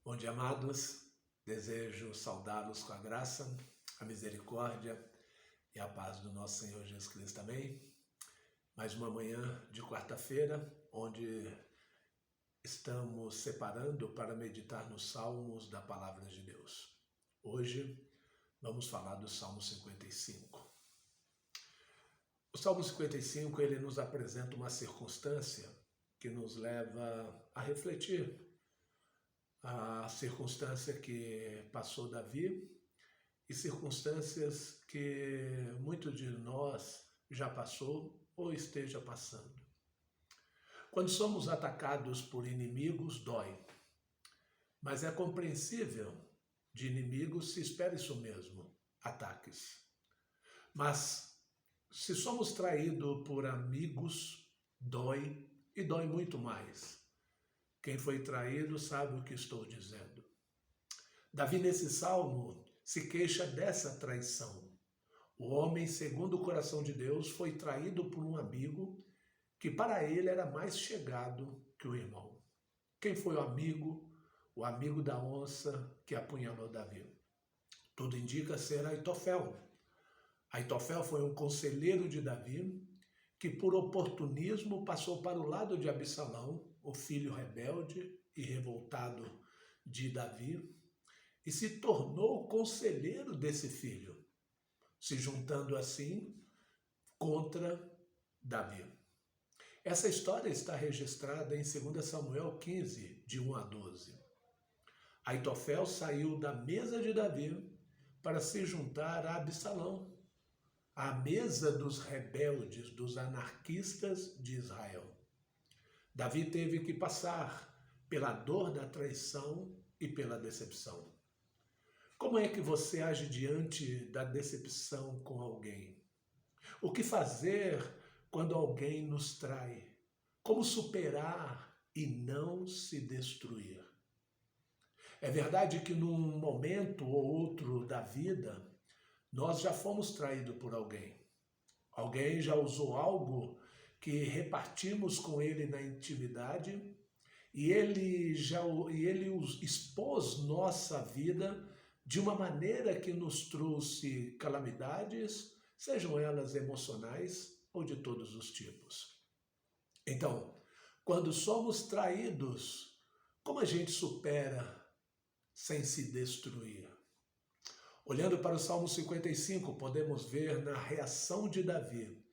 Bom dia, amados. Desejo saudá-los com a graça, a misericórdia e a paz do nosso Senhor Jesus Cristo. Amém? Mais uma manhã de quarta-feira, onde estamos separando para meditar nos Salmos da Palavra de Deus. Hoje vamos falar do Salmo 55. O Salmo 55, ele nos apresenta uma circunstância que nos leva a refletir a circunstância que passou Davi e circunstâncias que muitos de nós já passou ou esteja passando. Quando somos atacados por inimigos, dói, mas é compreensível. De inimigos se espera isso mesmo, ataques. Mas se somos traídos por amigos, dói e dói muito mais. Quem foi traído sabe o que estou dizendo. Davi, nesse salmo, se queixa dessa traição. O homem, segundo o coração de Deus, foi traído por um amigo que para ele era mais chegado que o irmão. Quem foi o amigo? O amigo da onça que apunhalou Davi. Tudo indica ser Aitofel. Aitofel foi um conselheiro de Davi que por oportunismo passou para o lado de Absalão, o filho rebelde e revoltado de Davi, e se tornou conselheiro desse filho, se juntando assim contra Davi. Essa história está registrada em 2 Samuel 15, de 1 a 12. Aitofel saiu da mesa de Davi para se juntar a Absalão, à mesa dos rebeldes, dos anarquistas de Israel. Davi teve que passar pela dor da traição e pela decepção. Como é que você age diante da decepção com alguém? O que fazer quando alguém nos trai? Como superar e não se destruir? É verdade que num momento ou outro da vida, nós já fomos traídos por alguém. Alguém já usou algo que repartimos com ele na intimidade e ele expôs nossa vida de uma maneira que nos trouxe calamidades, sejam elas emocionais ou de todos os tipos. Então, quando somos traídos, como a gente supera sem se destruir? Olhando para o Salmo 55, podemos ver na reação de Davi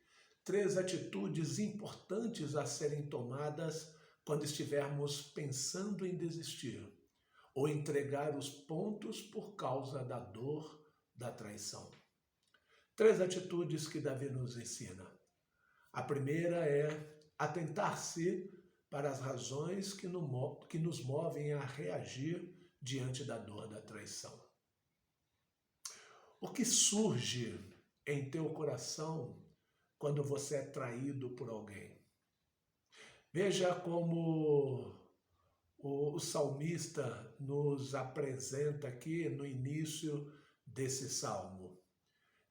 3 atitudes importantes a serem tomadas quando estivermos pensando em desistir ou entregar os pontos por causa da dor da traição. 3 atitudes que Davi nos ensina. A primeira é atentar-se para as razões que nos movem a reagir diante da dor da traição. O que surge em teu coração quando você é traído por alguém? Veja como o salmista nos apresenta aqui no início desse salmo.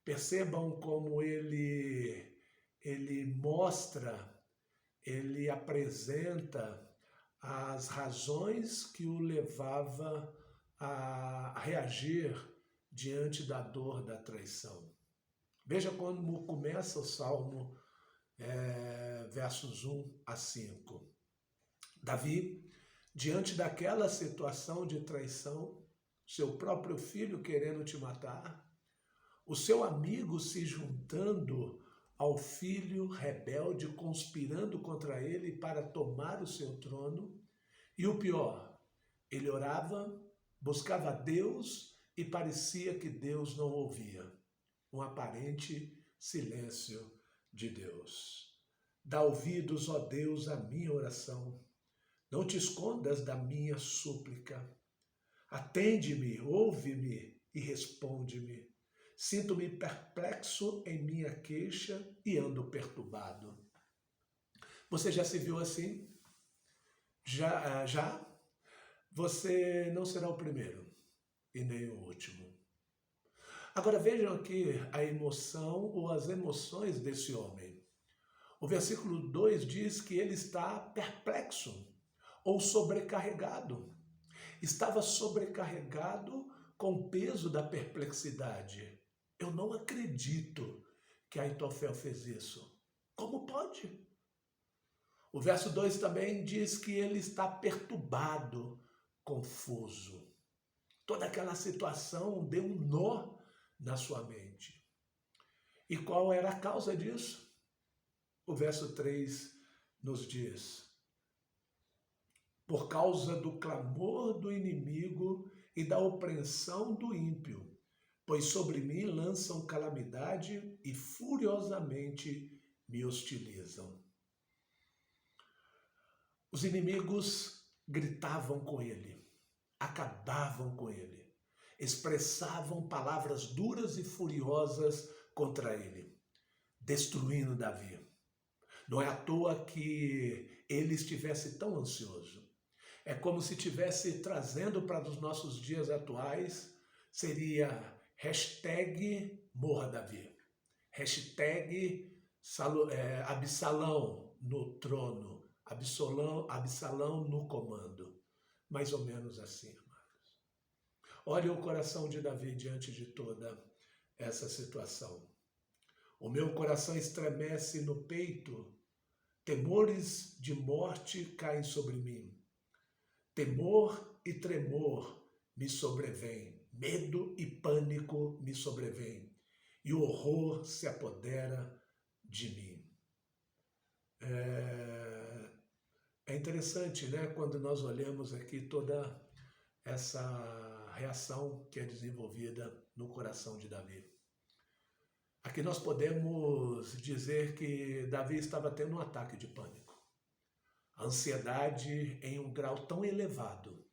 Percebam como ele mostra, ele apresenta as razões que o levava a reagir diante da dor da traição. Veja como começa o Salmo, versos 1 a 5. Davi, diante daquela situação de traição, seu próprio filho querendo te matar, o seu amigo se juntando ao filho rebelde, conspirando contra ele para tomar o seu trono, e o pior, ele orava, buscava a Deus e parecia que Deus não ouvia. Um aparente silêncio de Deus. Dá ouvidos, ó Deus, à minha oração. Não te escondas da minha súplica. Atende-me, ouve-me e responde-me. Sinto-me perplexo em minha queixa e ando perturbado. Você já se viu assim? Já? Você não será o primeiro e nem o último. Agora vejam aqui a emoção ou as emoções desse homem. O versículo 2 diz que ele está perplexo ou sobrecarregado. estava sobrecarregado com o peso da perplexidade. Eu não acredito que Aitofel fez isso. Como pode? O verso 2 também diz que ele está perturbado, confuso. Toda aquela situação deu um nó na sua mente. E qual era a causa disso? O verso 3 nos diz: por causa do clamor do inimigo e da opressão do ímpio, pois sobre mim lançam calamidade e furiosamente me hostilizam. Os inimigos gritavam com ele, acabavam com ele, expressavam palavras duras e furiosas contra ele, destruindo Davi. Não é à toa que ele estivesse tão ansioso. É como se estivesse trazendo para os nossos dias atuais, seria hashtag Morra Davi, hashtag Absalão no trono, Absalão no comando. Mais ou menos assim, amados. Olha o coração de Davi diante de toda essa situação. O meu coração estremece no peito, temores de morte caem sobre mim. Temor e tremor me sobrevêm, medo e pânico me sobrevêm, e o horror se apodera de mim. É interessante, né, quando nós olhamos aqui toda essa reação que é desenvolvida no coração de Davi. Aqui nós podemos dizer que Davi estava tendo um ataque de pânico. A ansiedade em um grau tão elevado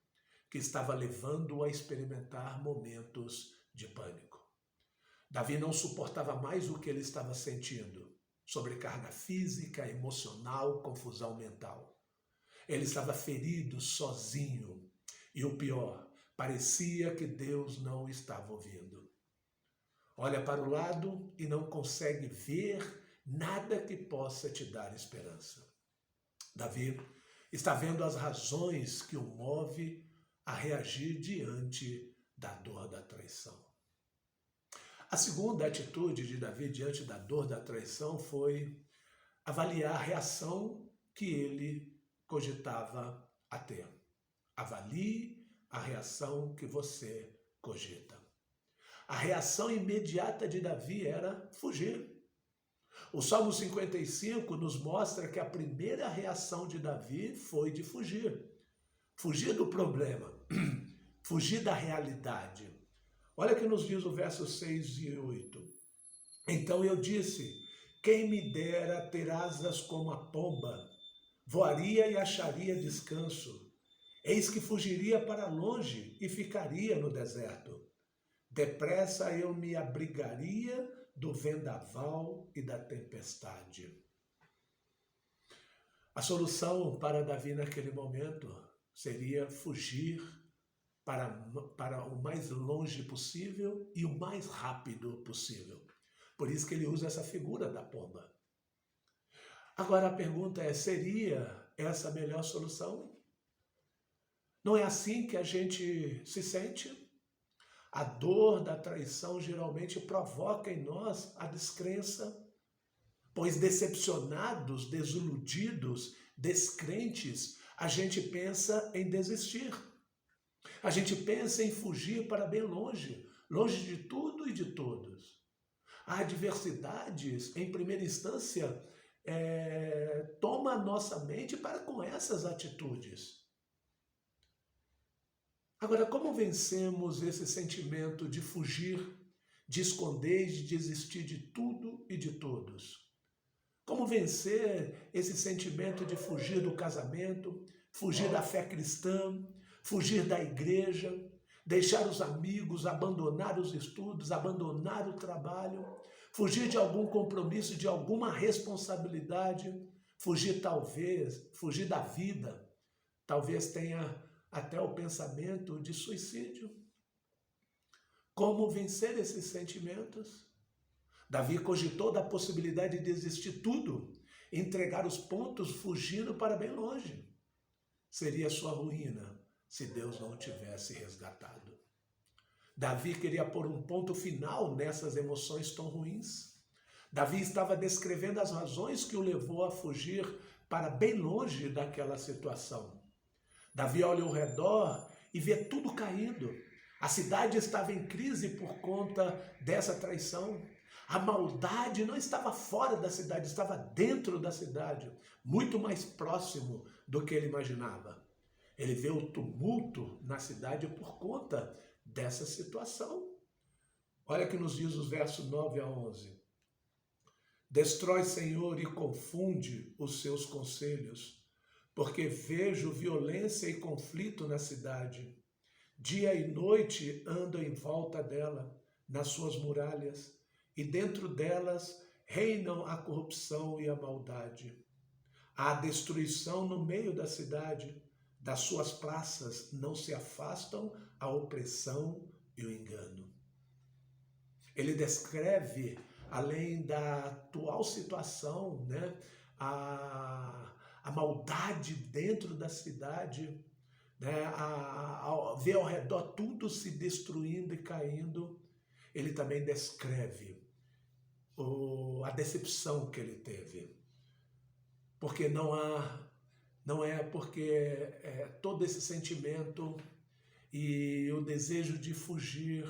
que estava levando-o a experimentar momentos de pânico. Davi não suportava mais o que ele estava sentindo. Sobrecarga física, emocional, confusão mental. Ele estava ferido, sozinho. E o pior, parecia que Deus não o estava ouvindo. Olha para o lado e não consegue ver nada que possa te dar esperança. Davi está vendo as razões que o move a reagir diante da dor da traição. A segunda atitude de Davi diante da dor da traição foi avaliar a reação que ele cogitava a ter. Avalie a reação que você cogita. A reação imediata de Davi era fugir. O Salmo 55 nos mostra que a primeira reação de Davi foi de fugir. Fugir do problema, fugir da realidade. Olha o que nos diz o verso 6 e 8. Então eu disse, quem me dera ter asas como a pomba, voaria e acharia descanso. Eis que fugiria para longe e ficaria no deserto. Depressa eu me abrigaria do vendaval e da tempestade. A solução para Davi naquele momento seria fugir para o mais longe possível e o mais rápido possível. Por isso que ele usa essa figura da pomba. Agora a pergunta é, seria essa a melhor solução? Não é assim que a gente se sente? A dor da traição geralmente provoca em nós a descrença, pois decepcionados, desiludidos, descrentes, a gente pensa em desistir. A gente pensa em fugir para bem longe, longe de tudo e de todos. Adversidades, em primeira instância, toma a nossa mente para com essas atitudes. Agora, como vencemos esse sentimento de fugir, de esconder, de desistir de tudo e de todos? Como vencer esse sentimento de fugir do casamento, fugir da fé cristã, fugir da igreja, deixar os amigos, abandonar os estudos, abandonar o trabalho, fugir de algum compromisso, de alguma responsabilidade, fugir da vida, talvez tenha até o pensamento de suicídio. Como vencer esses sentimentos? Davi cogitou da possibilidade de desistir tudo, entregar os pontos fugindo para bem longe. Seria sua ruína, se Deus não o tivesse resgatado. Davi queria pôr um ponto final nessas emoções tão ruins. Davi estava descrevendo as razões que o levou a fugir para bem longe daquela situação. Davi olha ao redor e vê tudo caindo. A cidade estava em crise por conta dessa traição. A maldade não estava fora da cidade, estava dentro da cidade, muito mais próximo do que ele imaginava. Ele vê o tumulto na cidade por conta dessa situação. Olha que nos diz os versos 9 a 11. Destrói, Senhor, e confunde os seus conselhos, porque vejo violência e conflito na cidade. Dia e noite andam em volta dela, nas suas muralhas, e dentro delas reinam a corrupção e a maldade. Há destruição no meio da cidade, das suas praças não se afastam a opressão e o engano. Ele descreve, além da atual situação, né, a maldade dentro da cidade, né, ver ao redor tudo se destruindo e caindo. Ele também descreve a decepção que ele teve, porque não é porque todo esse sentimento e o desejo de fugir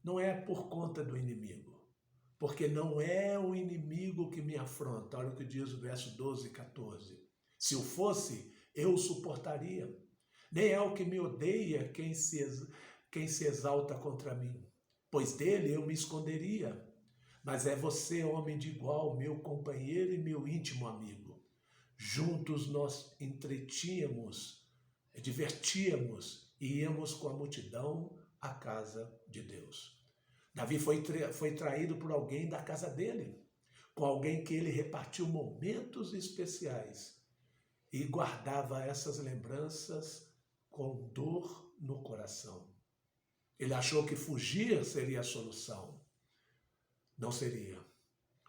não é por conta do inimigo, porque não é o inimigo que me afronta. Olha o que diz o verso 12 e 14. Se o fosse, eu o suportaria. Nem é o que me odeia quem se exalta contra mim, pois dele eu me esconderia. Mas é você, homem de igual, meu companheiro e meu íntimo amigo. Juntos nós divertíamos e íamos com a multidão à casa de Deus. Davi foi traído por alguém da casa dele, com alguém que ele repartiu momentos especiais e guardava essas lembranças com dor no coração. Ele achou que fugir seria a solução. Não seria.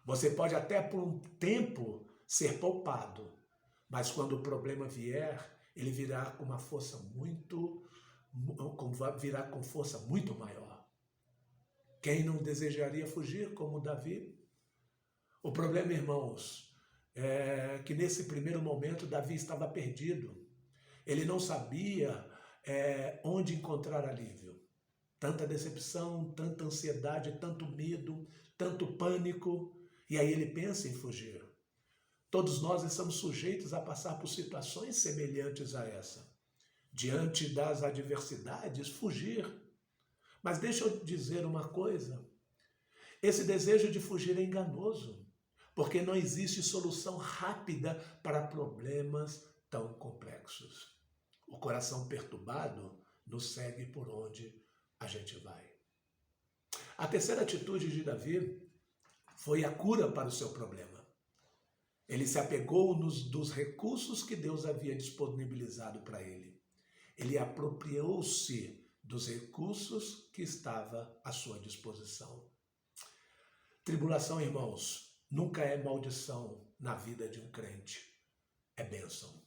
Você pode até por um tempo ser poupado, mas quando o problema vier, ele virá com uma força virá com força muito maior. Quem não desejaria fugir como Davi? O problema, irmãos, é que nesse primeiro momento Davi estava perdido. Ele não sabia onde encontrar alívio. Tanta decepção, tanta ansiedade, tanto medo, tanto pânico. E aí ele pensa em fugir. Todos nós estamos sujeitos a passar por situações semelhantes a essa. Diante das adversidades, fugir. Mas deixa eu dizer uma coisa. Esse desejo de fugir é enganoso, porque não existe solução rápida para problemas tão complexos. O coração perturbado nos segue por onde a gente vai. A terceira atitude de Davi foi a cura para o seu problema. Ele se apegou dos recursos que Deus havia disponibilizado para ele. Ele apropriou-se dos recursos que estava à sua disposição. Tribulação, irmãos, nunca é maldição na vida de um crente, é bênção.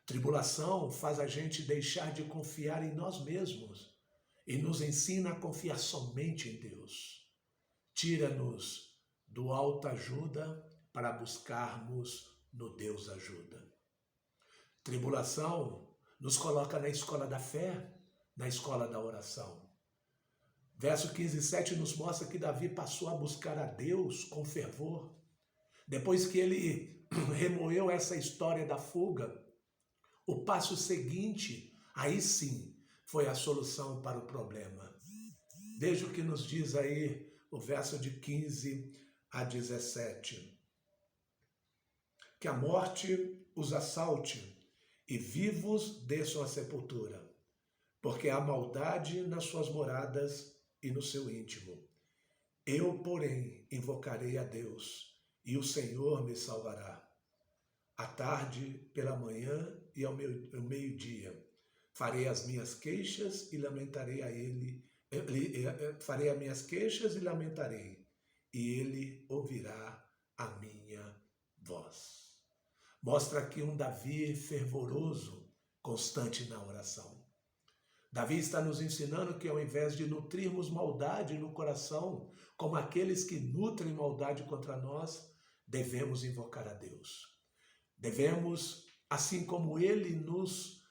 Tribulação faz a gente deixar de confiar em nós mesmos e nos ensina a confiar somente em Deus. Tira-nos do autoajuda para buscarmos no Deus ajuda. Tribulação nos coloca na escola da fé, na escola da oração. Verso 15 e 7 nos mostra que Davi passou a buscar a Deus com fervor. Depois que ele remoeu essa história da fuga, o passo seguinte, aí sim, foi a solução para o problema. Veja o que nos diz aí o verso de 15 a 17. Que a morte os assalte e vivos desçam à sepultura, porque há maldade nas suas moradas e no seu íntimo. Eu, porém, invocarei a Deus, e o Senhor me salvará. À tarde, pela manhã e ao meio-dia, farei as minhas queixas e lamentarei a ele. Farei as minhas queixas e lamentarei, e ele ouvirá a minha voz. Mostra aqui um Davi fervoroso, constante na oração. Davi está nos ensinando que ao invés de nutrirmos maldade no coração, como aqueles que nutrem maldade contra nós, devemos invocar a Deus. Devemos, assim como ele nos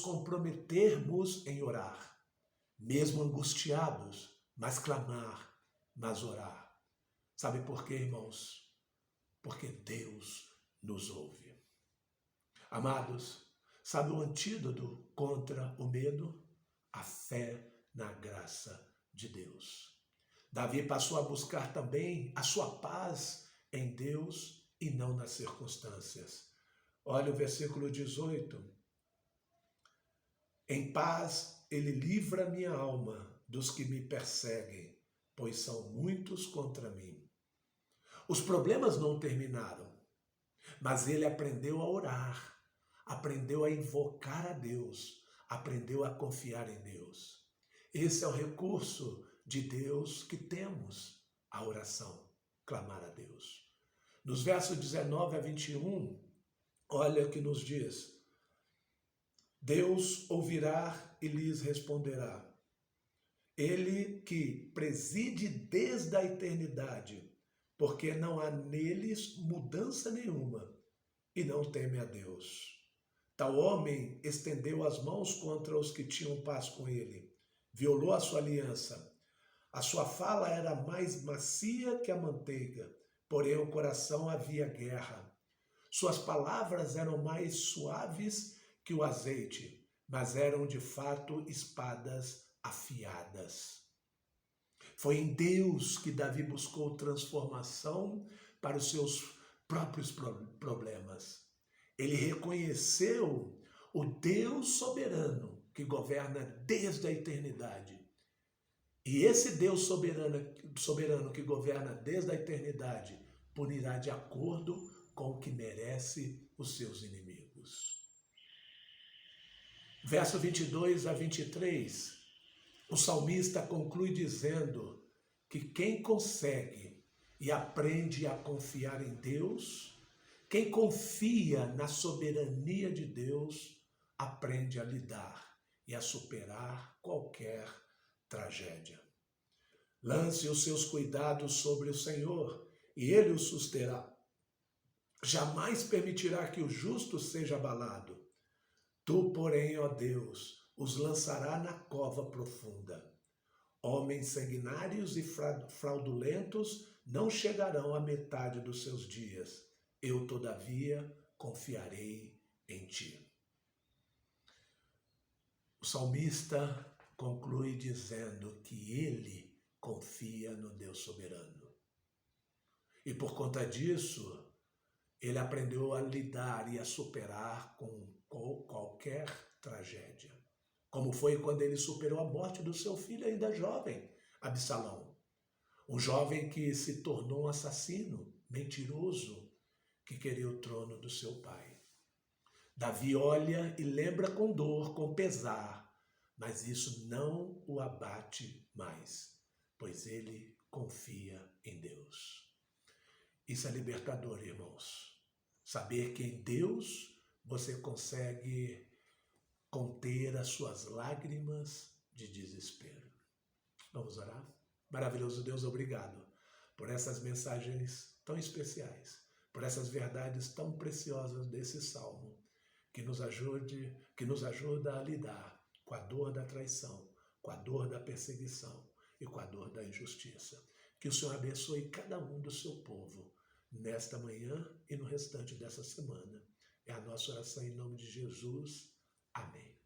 comprometermos em orar, mesmo angustiados, mas clamar, mas orar. Sabe por quê, irmãos? Porque Deus nos ouve. Amados, sabe o antídoto contra o medo? A fé na graça de Deus. Davi passou a buscar também a sua paz em Deus e não nas circunstâncias. Olha o versículo 18. Em paz ele livra minha alma dos que me perseguem, pois são muitos contra mim. Os problemas não terminaram, mas ele aprendeu a orar, aprendeu a invocar a Deus, aprendeu a confiar em Deus. Esse é o recurso de Deus que temos, a oração, clamar a Deus. Nos versos 19 a 21, olha o que nos diz. Deus ouvirá e lhes responderá. Ele que preside desde a eternidade, porque não há neles mudança nenhuma, e não teme a Deus. Tal homem estendeu as mãos contra os que tinham paz com ele, violou a sua aliança. A sua fala era mais macia que a manteiga, porém o coração havia guerra. Suas palavras eram mais suaves que o azeite, mas eram de fato espadas afiadas. Foi em Deus que Davi buscou transformação para os seus próprios problemas. Ele reconheceu o Deus soberano que governa desde a eternidade. E esse Deus soberano que governa desde a eternidade punirá de acordo com o que merece os seus inimigos. Verso 22 a 23, o salmista conclui dizendo que quem consegue e aprende a confiar em Deus, quem confia na soberania de Deus, aprende a lidar e a superar qualquer tragédia. Lance os seus cuidados sobre o Senhor e Ele o susterá. Jamais permitirá que o justo seja abalado. Tu, porém, ó Deus, os lançará na cova profunda. Homens sanguinários e fraudulentos não chegarão à metade dos seus dias. Eu, todavia, confiarei em ti. O salmista conclui dizendo que ele confia no Deus soberano. E por conta disso, ele aprendeu a lidar e a superar com qualquer tragédia. Como foi quando ele superou a morte do seu filho ainda jovem, Absalão. Um jovem que se tornou um assassino, mentiroso, que queria o trono do seu pai. Davi olha e lembra com dor, com pesar, mas isso não o abate mais, pois ele confia em Deus. Isso é libertador, irmãos. Saber que em Deus você consegue conter as suas lágrimas de desespero. Vamos orar? Maravilhoso Deus, obrigado por essas mensagens tão especiais, por essas verdades tão preciosas desse salmo, que nos ajuda a lidar com a dor da traição, com a dor da perseguição e com a dor da injustiça. Que o Senhor abençoe cada um do seu povo nesta manhã e no restante dessa semana. É a nossa oração em nome de Jesus. Amém.